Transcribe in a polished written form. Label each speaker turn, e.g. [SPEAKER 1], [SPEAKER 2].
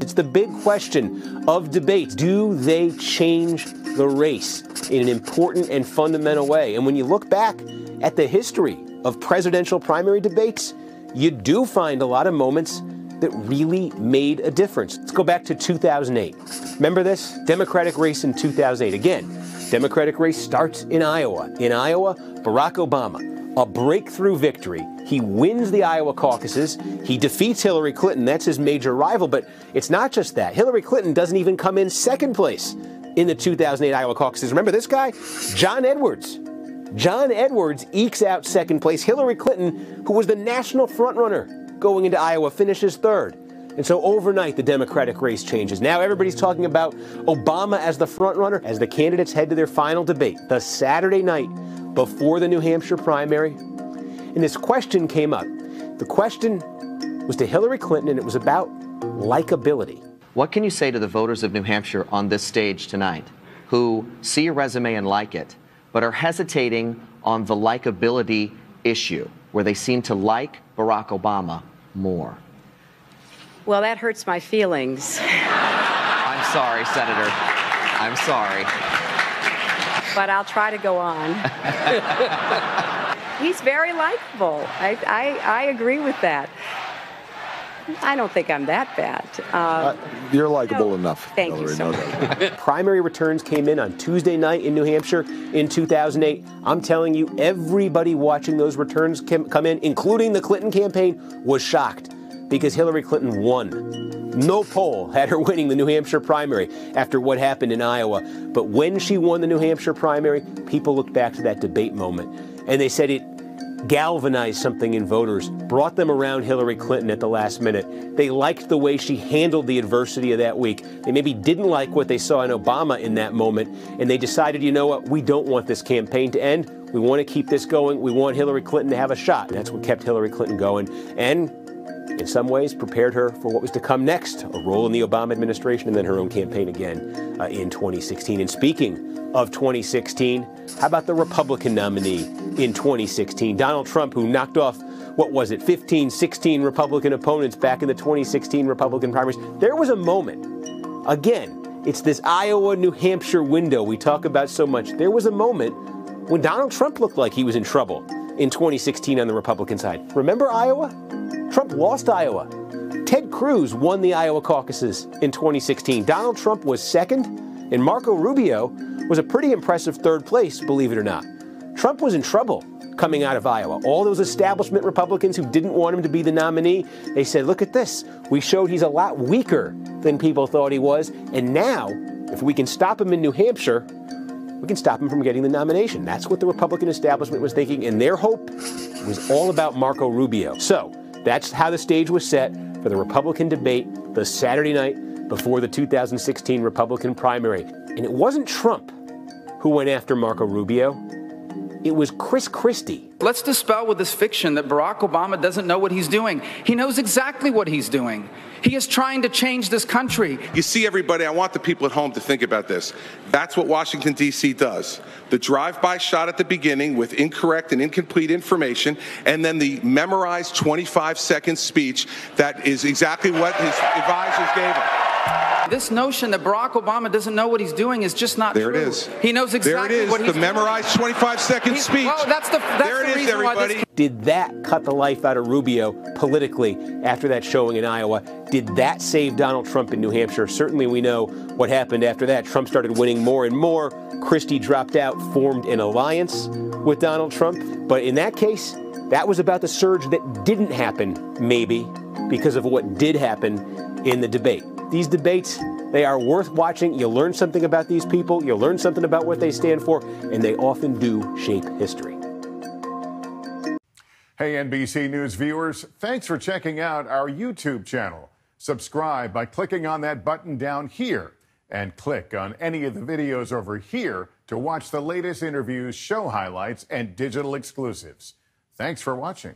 [SPEAKER 1] It's the big question of debates. Do they change the race in an important and fundamental way? And when you look back at the history of presidential primary debates, you do find a lot of moments that really made a difference. Let's go back to 2008. Remember this? Democratic race in 2008. Again, Democratic race starts in Iowa. In Iowa, Barack Obama, a breakthrough victory. He wins the Iowa caucuses. He defeats Hillary Clinton. That's his major rival. But it's not just that. Hillary Clinton doesn't even come in second place in the 2008 Iowa caucuses. Remember this guy? John Edwards. John Edwards ekes out second place. Hillary Clinton, who was the national frontrunner going into Iowa, finishes third. And so overnight, the Democratic race changes. Now everybody's talking about Obama as the frontrunner as the candidates head to their final debate, the Saturday night before the New Hampshire primary. And this question came up. The question was to Hillary Clinton, and it was about likability.
[SPEAKER 2] What can you say to the voters of New Hampshire on this stage tonight who see your resume and like it, but are hesitating on the likability issue, where they seem to like Barack Obama more?
[SPEAKER 3] Well, that hurts my feelings.
[SPEAKER 2] I'm sorry, Senator. I'm sorry.
[SPEAKER 3] But I'll try to go on. He's very likable. I agree with that. I don't think I'm that bad.
[SPEAKER 4] You're likable enough.
[SPEAKER 3] Thank you so much.
[SPEAKER 1] Primary returns came in on Tuesday night in New Hampshire in 2008. I'm telling you, everybody watching those returns come in, including the Clinton campaign, was shocked because Hillary Clinton won. No poll had her winning the New Hampshire primary after what happened in Iowa. But when she won the New Hampshire primary, people looked back to that debate moment, and they said it galvanized something in voters, brought them around Hillary Clinton at the last minute. They liked the way she handled the adversity of that week. They maybe didn't like what they saw in Obama in that moment, and they decided, you know what, we don't want this campaign to end. We want to keep this going. We want Hillary Clinton to have a shot. And that's what kept Hillary Clinton going, and in some ways prepared her for what was to come next, a role in the Obama administration and then her own campaign again in 2016. And speaking of 2016, how about the Republican nominee in 2016? Donald Trump, who knocked off, 16 Republican opponents back in the 2016 Republican primaries. There was a moment, again, it's this Iowa, New Hampshire window we talk about so much. There was a moment when Donald Trump looked like he was in trouble in 2016 on the Republican side. Remember Iowa? Trump lost Iowa. Ted Cruz won the Iowa caucuses in 2016. Donald Trump was second, and Marco Rubio was a pretty impressive third place, believe it or not. Trump was in trouble coming out of Iowa. All those establishment Republicans who didn't want him to be the nominee, they said, look at this. We showed he's a lot weaker than people thought he was. And now, if we can stop him in New Hampshire, we can stop him from getting the nomination. That's what the Republican establishment was thinking, and their hope was all about Marco Rubio. So that's how the stage was set for the Republican debate the Saturday night before the 2016 Republican primary. And it wasn't Trump who went after Marco Rubio. It was Chris Christie.
[SPEAKER 5] Let's dispel with this fiction that Barack Obama doesn't know what he's doing. He knows exactly what he's doing. He is trying to change this country.
[SPEAKER 6] You see, everybody, I want the people at home to think about this. That's what Washington, D.C. does. The drive-by shot at the beginning with incorrect and incomplete information, and then the memorized 25-second speech that is exactly what his advisors gave him.
[SPEAKER 5] This notion that Barack Obama doesn't know what he's doing is just not true.
[SPEAKER 6] There it is.
[SPEAKER 5] He knows exactly what he's doing.
[SPEAKER 6] The memorized 25-second speech.
[SPEAKER 5] Well, that's the reason
[SPEAKER 6] everybody.
[SPEAKER 5] Why this...
[SPEAKER 1] Did that cut the life out of Rubio politically after that showing in Iowa? Did that save Donald Trump in New Hampshire? Certainly we know what happened after that. Trump started winning more and more. Christie dropped out, formed an alliance with Donald Trump. But in that case, that was about the surge that didn't happen, maybe, because of what did happen in the debate. These debates, they are worth watching. You'll learn something about these people. You'll learn something about what they stand for, and they often do shape history.
[SPEAKER 7] Hey, NBC News viewers, thanks for checking out our YouTube channel. Subscribe by clicking on that button down here and click on any of the videos over here to watch the latest interviews, show highlights, and digital exclusives. Thanks for watching.